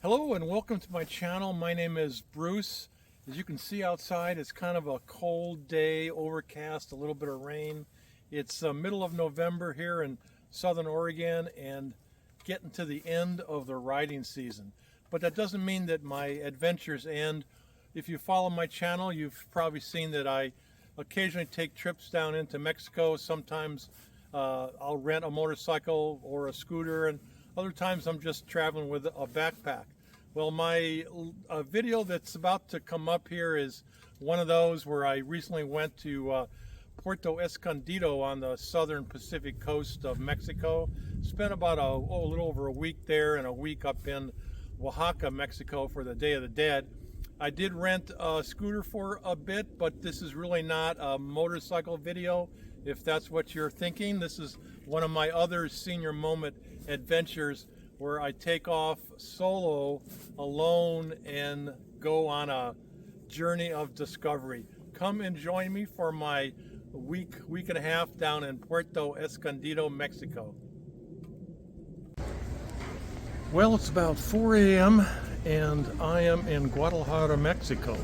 Hello and welcome to my channel. My name is Bruce. As you can see outside, it's kind of a cold day, overcast, a little bit of rain. It's middle of November here in Southern Oregon and getting to the end of the riding season. But that doesn't mean that my adventures end. If you follow my channel, you've probably seen that I occasionally take trips down into Mexico. Sometimes I'll rent a motorcycle or a scooter, and other times I'm just traveling with a backpack. Well, my video that's about to come up here is one of those where I recently went to Puerto Escondido on the southern Pacific coast of Mexico. Spent about a little over a week there and a week up in Oaxaca, Mexico for the Day of the Dead. I did rent a scooter for a bit, but this is really not a motorcycle video. If that's what you're thinking, this is one of my other senior moment adventures where I take off solo, alone, and go on a journey of discovery. Come and join me for my week and a half down in Puerto Escondido, Mexico. Well, it's about 4 a.m. and I am in Guadalajara, Mexico.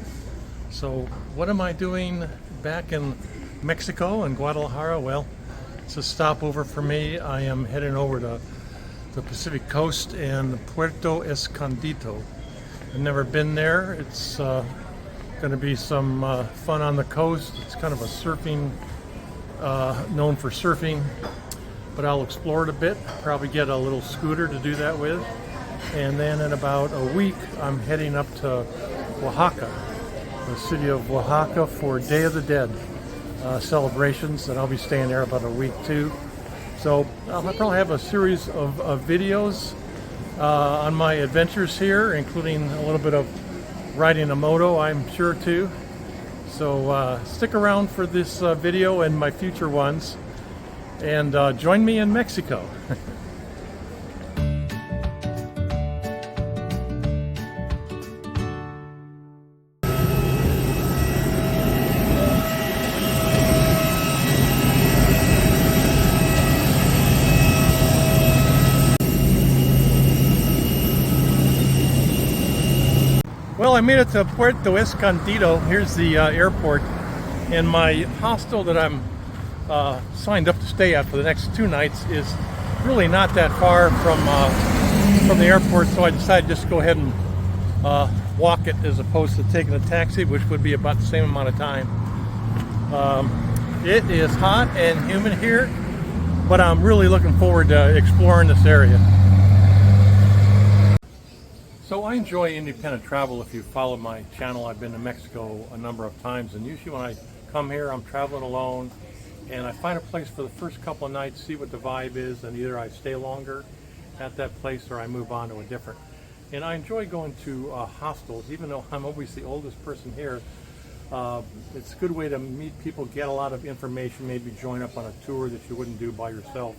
So what am I doing back in Mexico and Guadalajara? Well, it's a stopover for me. I am heading over to the Pacific coast in Puerto Escondido. I've never been there. It's going to be some fun on the coast. It's kind of a surfing, known for surfing, but I'll explore it a bit, probably get a little scooter to do that with. And then in about a week, I'm heading up to Oaxaca, the city of Oaxaca, for Day of the Dead celebrations, and I'll be staying there about a week too. So I'll probably have a series of videos on my adventures here, including a little bit of riding a moto, I'm sure too. So stick around for this video and my future ones, and join me in Mexico. Well, I made it to Puerto Escondido. Here's the airport, and my hostel that I'm signed up to stay at for the next 2 nights is really not that far from the airport, so I decided just to go ahead and walk it as opposed to taking a taxi, which would be about the same amount of time. It is hot and humid here, but I'm really looking forward to exploring this area. So I enjoy independent travel. If you follow my channel, I've been to Mexico a number of times, and usually when I come here, I'm traveling alone, and I find a place for the first couple of nights, see what the vibe is, and either I stay longer at that place or I move on to a different. And I enjoy going to hostels, even though I'm always the oldest person here. It's a good way to meet people, get a lot of information, maybe join up on a tour that you wouldn't do by yourself.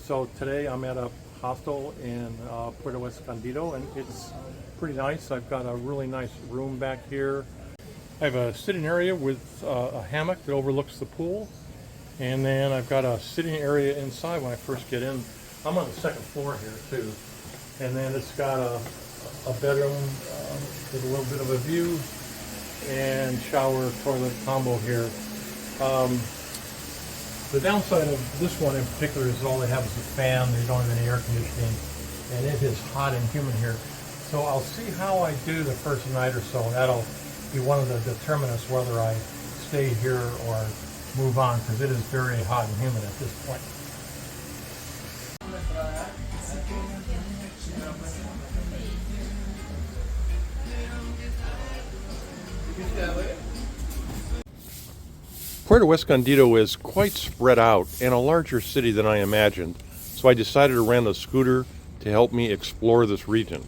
So today I'm at a hostel in Puerto Escondido, and it's pretty nice. I've got a really nice room back here. I have a sitting area with a hammock that overlooks the pool, and then I've got a sitting area inside when I first get in. I'm on the second floor here too, and then it's got a bedroom with a little bit of a view, and shower toilet combo here. The downside of this one in particular is all they have is a fan. They don't have any air conditioning, and it is hot and humid here. So I'll see how I do the first night or so. That'll be one of the determinants whether I stay here or move on, because it is very hot and humid at this point. Puerto Escondido is quite spread out and a larger city than I imagined, so I decided to rent a scooter to help me explore this region.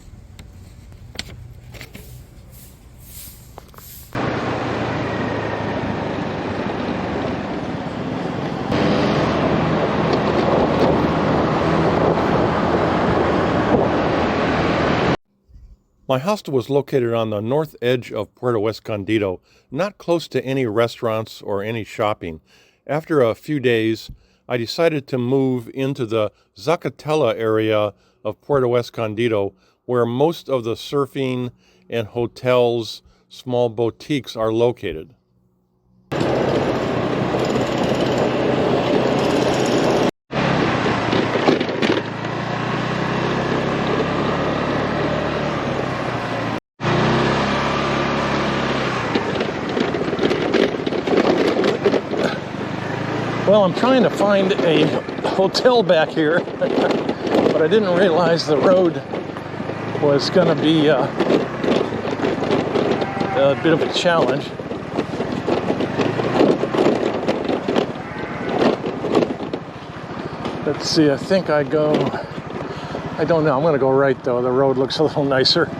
My hostel was located on the north edge of Puerto Escondido, not close to any restaurants or any shopping. After a few days, I decided to move into the Zicatela area of Puerto Escondido, where most of the surfing and hotels, small boutiques are located. Well, I'm trying to find a hotel back here, but I didn't realize the road was going to be a bit of a challenge. Let's see, I think I don't know, I'm going to go right though. The road looks a little nicer.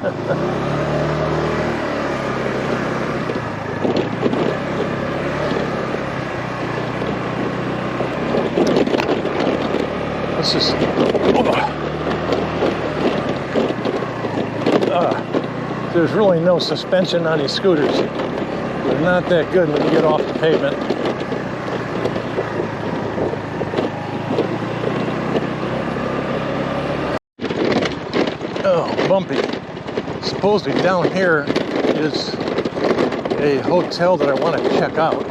There's really no suspension on these scooters. They're not that good when you get off the pavement. Oh, bumpy. Supposedly down here is a hotel that I want to check out.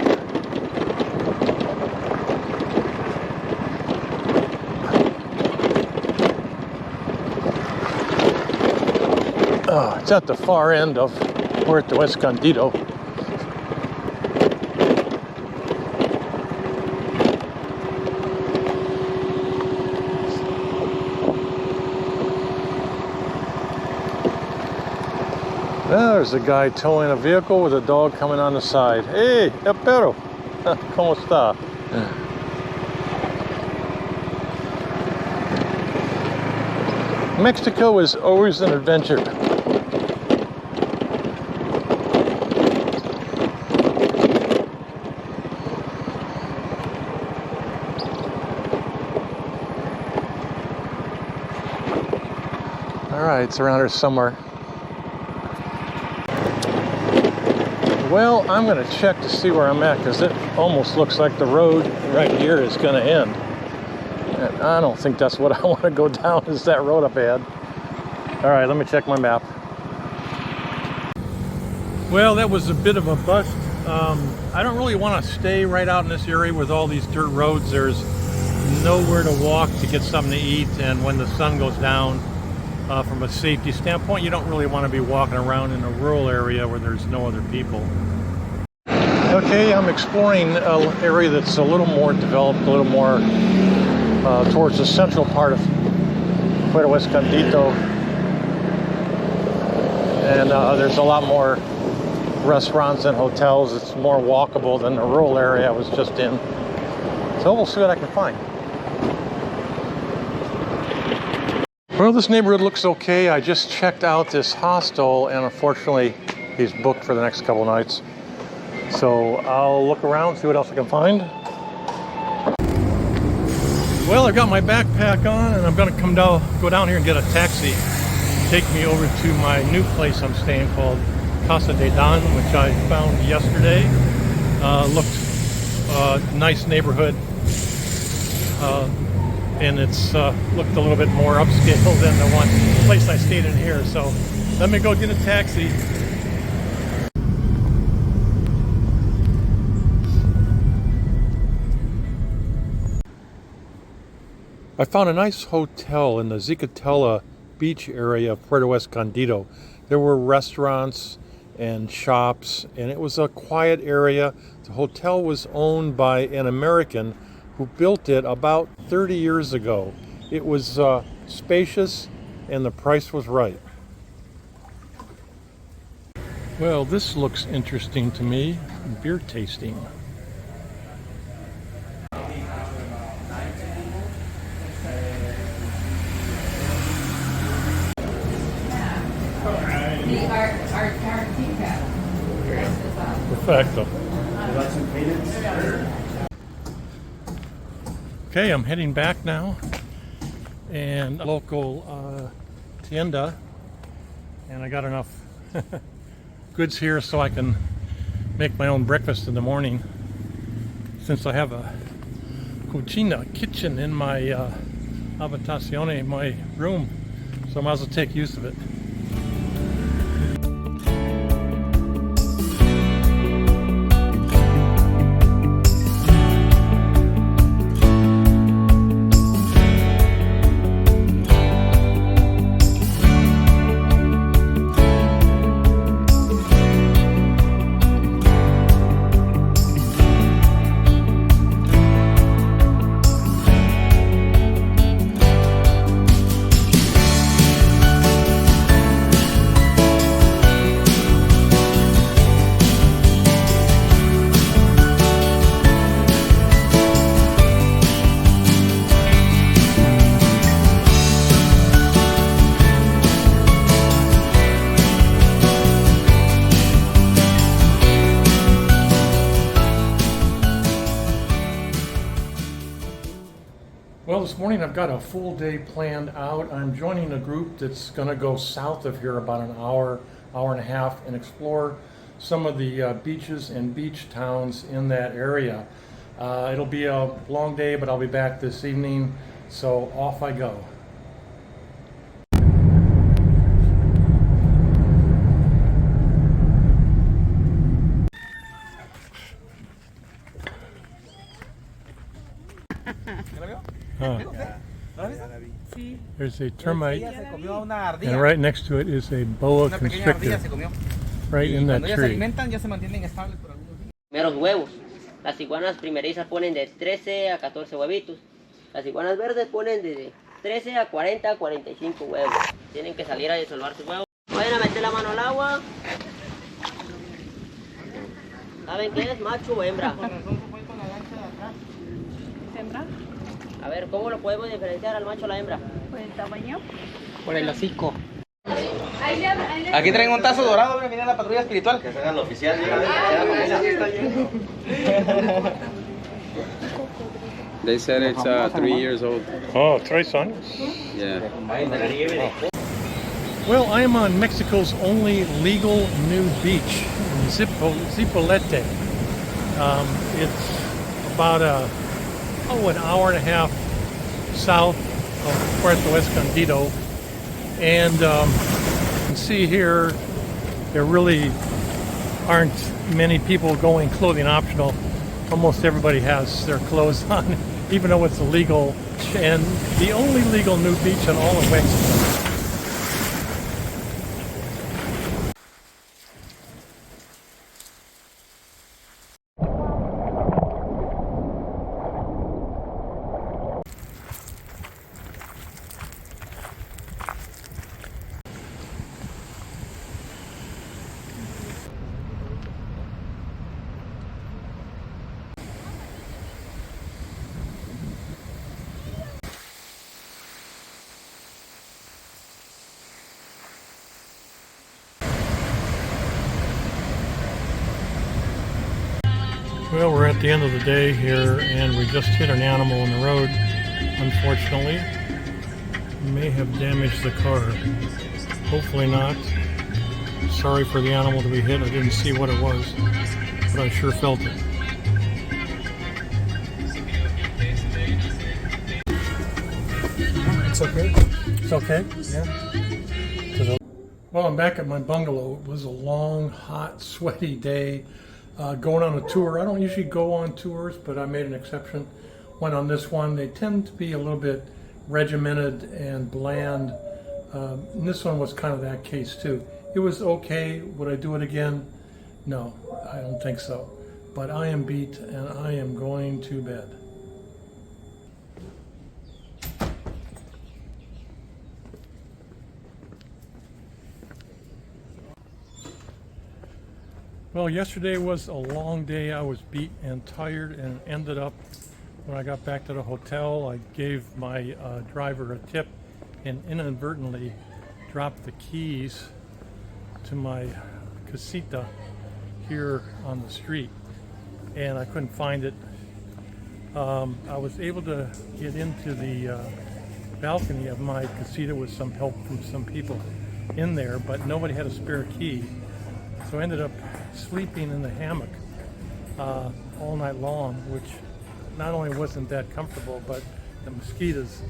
It's at the far end of Puerto Escondido. There's a guy towing a vehicle with a dog coming on the side. Hey, perro, ¿cómo está? Mexico is always an adventure. All right, it's around here somewhere. Well, I'm going to check to see where I'm at, because it almost looks like the road right here is going to end. And I don't think that's what I want to go down, is that road up ahead. All right, let me check my map. Well, that was a bit of a bust. I don't really want to stay right out in this area with all these dirt roads. There's nowhere to walk to get something to eat, and when the sun goes down, from a safety standpoint, you don't really want to be walking around in a rural area where there's no other people. Okay, I'm exploring an area that's a little more developed, a little more towards the central part of Puerto Escondido. And there's a lot more restaurants and hotels. It's more walkable than the rural area I was just in. So we'll see what I can find. Well, this neighborhood looks okay. I just checked out this hostel, and unfortunately, he's booked for the next couple nights. So I'll look around, see what else I can find. Well, I've got my backpack on, and I'm going to go down here and get a taxi. Take me over to my new place I'm staying called Casa de Dan, which I found yesterday. Looked nice neighborhood. And it's looked a little bit more upscale than the one place I stayed in here. So let me go get a taxi. I found a nice hotel in the Zicatela Beach area of Puerto Escondido. There were restaurants and shops, and it was a quiet area. The hotel was owned by an American who built it about 30 years ago. It was spacious, and the price was right. Well, this looks interesting to me. Beer tasting. Perfecto. Okay, I'm heading back now, and a local tienda, and I got enough goods here so I can make my own breakfast in the morning, since I have a kitchen in my habitazione, my room. so I might as well take use of it. Well, this morning I've got a full day planned out. I'm joining a group that's going to go south of here about an hour, hour and a half, and explore some of the beaches and beach towns in that area. It'll be a long day, but I'll be back this evening, so off I go. There's a termite, and right next to it is a boa constrictor, right in that tree. Primeros huevos. Las iguanas primerizas ponen de 13 a 14 huevitos. Las iguanas verdes ponen de 13 a 40 a 45 huevos. Tienen que salir a disolver sus huevos. Vayan a meter la mano al agua. ¿Saben qué es, macho o hembra? ¿Hembra? A ver, ¿cómo lo podemos diferenciar al macho o la hembra? Por el tamaño. Por el hocico. Aquí traen un tazo dorado, viene la patrulla espiritual. Que hagan lo oficial, They said it's 3 years old. Oh, 3 años. Yeah. Well, I am on Mexico's only legal nude beach, in Zipolite. It's about an hour and a half south of Puerto Escondido, and you can see here there really aren't many people going clothing optional. Almost everybody has their clothes on, even though it's illegal, and the only legal nude beach in all of Mexico. Well, we're at the end of the day here, and we just hit an animal on the road. Unfortunately, we may have damaged the car. Hopefully not. Sorry for the animal to be hit. I didn't see what it was, but I sure felt it. It's okay. It's okay? Yeah. Well, I'm back at my bungalow. It was a long, hot, sweaty day. Going on a tour. I don't usually go on tours, but I made an exception. Went on this one. They tend to be a little bit regimented and bland. And this one was kind of that case too. It was okay. Would I do it again? No, I don't think so. But I am beat and I am going to bed. Well, yesterday was a long day. I was beat and tired, and ended up, when I got back to the hotel, I gave my driver a tip and inadvertently dropped the keys to my casita here on the street, and I couldn't find it. I was able to get into the balcony of my casita with some help from some people in there, but nobody had a spare key. So I ended up sleeping in the hammock all night long, which not only wasn't that comfortable, but the mosquitoes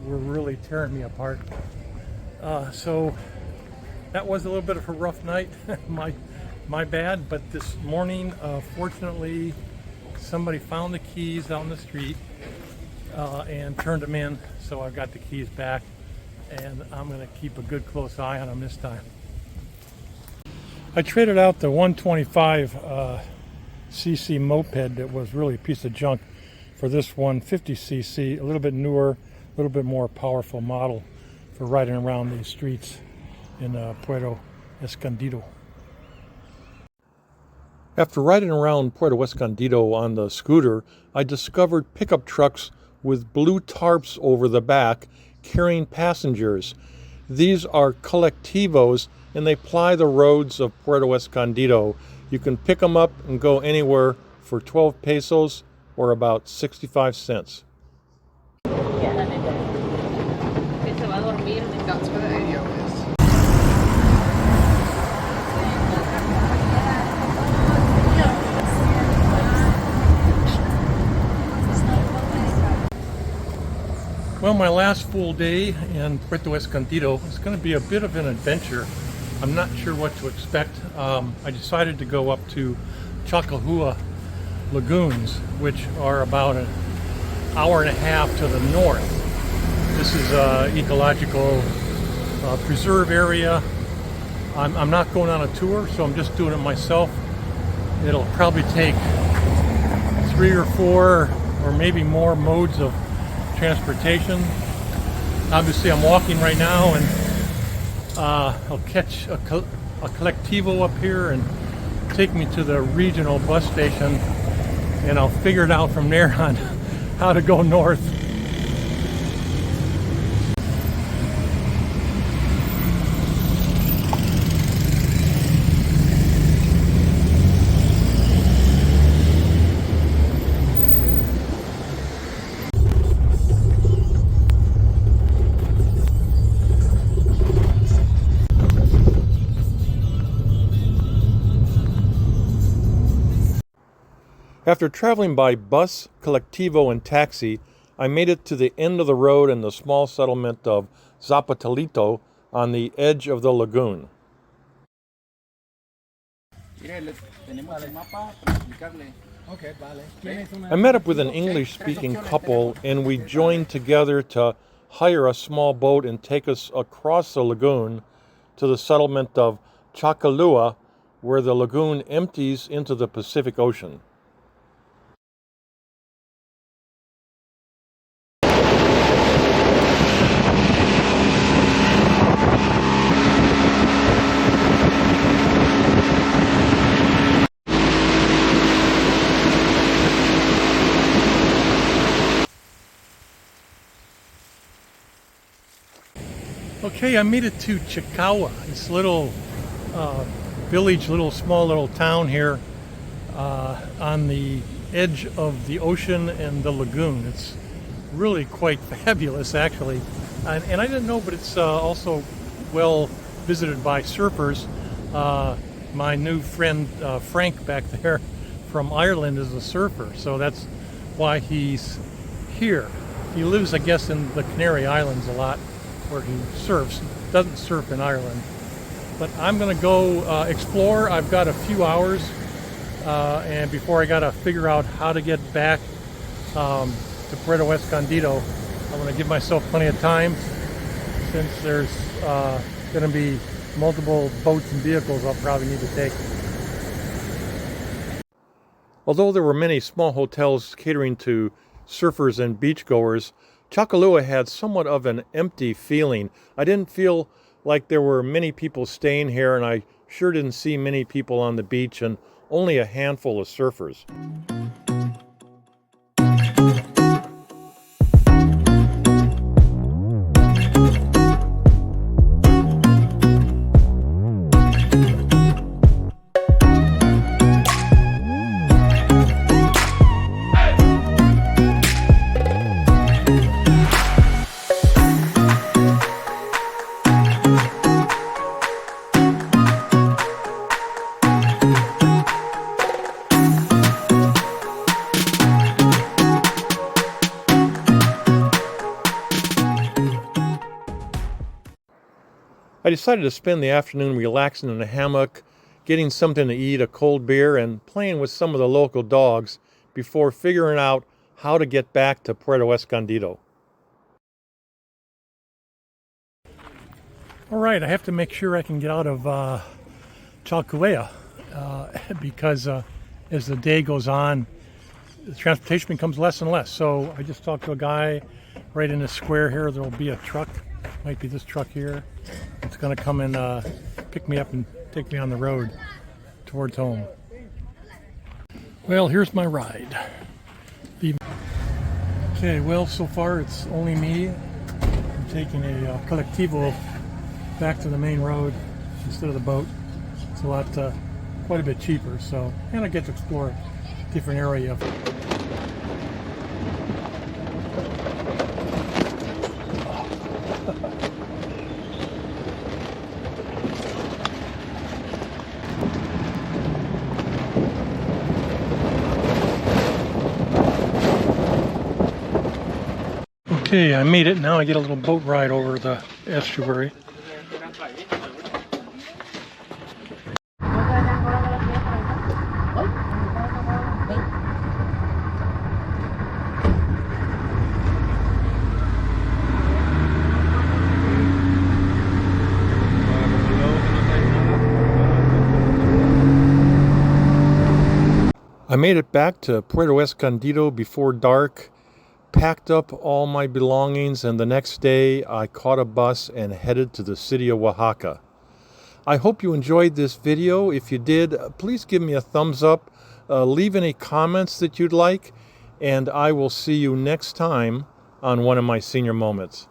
were really tearing me apart. So that was a little bit of a rough night, my bad. But this morning, fortunately, somebody found the keys out in the street and turned them in. So I got the keys back, and I'm going to keep a good close eye on them this time. I traded out the 125 cc moped that was really a piece of junk for this 150 cc, a little bit newer, a little bit more powerful model for riding around these streets in Puerto Escondido. After riding around Puerto Escondido on the scooter, I discovered pickup trucks with blue tarps over the back carrying passengers. These are collectivos, and they ply the roads of Puerto Escondido. You can pick them up and go anywhere for 12 pesos or about 65 cents. That's where the radio is. Well, my last full day in Puerto Escondido is going to be a bit of an adventure. I'm not sure what to expect. I decided to go up to Chacahua Lagoons, which are about an hour and a half to the north. This is an ecological preserve area. I'm not going on a tour, so I'm just doing it myself. It'll probably take 3 or 4 or maybe more modes of transportation. Obviously, I'm walking right now, and I'll catch a collectivo up here and take me to the regional bus station, and I'll figure it out from there on how to go north. After traveling by bus, collectivo, and taxi, I made it to the end of the road in the small settlement of Zimatlán on the edge of the lagoon. I met up with an English-speaking couple, and we joined together to hire a small boat and take us across the lagoon to the settlement of Chacahua, where the lagoon empties into the Pacific Ocean. Okay, I made it to Chacahua, this little village, small little town here on the edge of the ocean and the lagoon. It's really quite fabulous, actually. And I didn't know, but it's also well visited by surfers. My new friend Frank back there from Ireland is a surfer, so that's why he's here. He lives, I guess, in the Canary Islands a lot, where he surfs. Doesn't surf in Ireland. But I'm going to go explore. I've got a few hours, and before I got to figure out how to get back to Puerto Escondido, I'm going to give myself plenty of time, since there's going to be multiple boats and vehicles I'll probably need to take. Although there were many small hotels catering to surfers and beachgoers, Chacahua had somewhat of an empty feeling. I didn't feel like there were many people staying here, and I sure didn't see many people on the beach, and only a handful of surfers. I decided to spend the afternoon relaxing in a hammock, getting something to eat, a cold beer, and playing with some of the local dogs before figuring out how to get back to Puerto Escondido. All right, I have to make sure I can get out of Chacahua because as the day goes on, the transportation becomes less and less. So I just talked to a guy right in the square here. There will be a truck, might be this truck here. It's going to come and pick me up and take me on the road towards home. Well, here's my ride. Okay, well, so far it's only me. I'm taking a collectivo back to the main road instead of the boat. It's a lot, quite a bit cheaper. So, and I get to explore a different area. Okay, I made it. Now I get a little boat ride over the estuary. I made it back to Puerto Escondido before dark, packed up all my belongings, and the next day I caught a bus and headed to the city of Oaxaca. I hope you enjoyed this video. If you did, please give me a thumbs up, leave any comments that you'd like, and I will see you next time on one of my senior moments.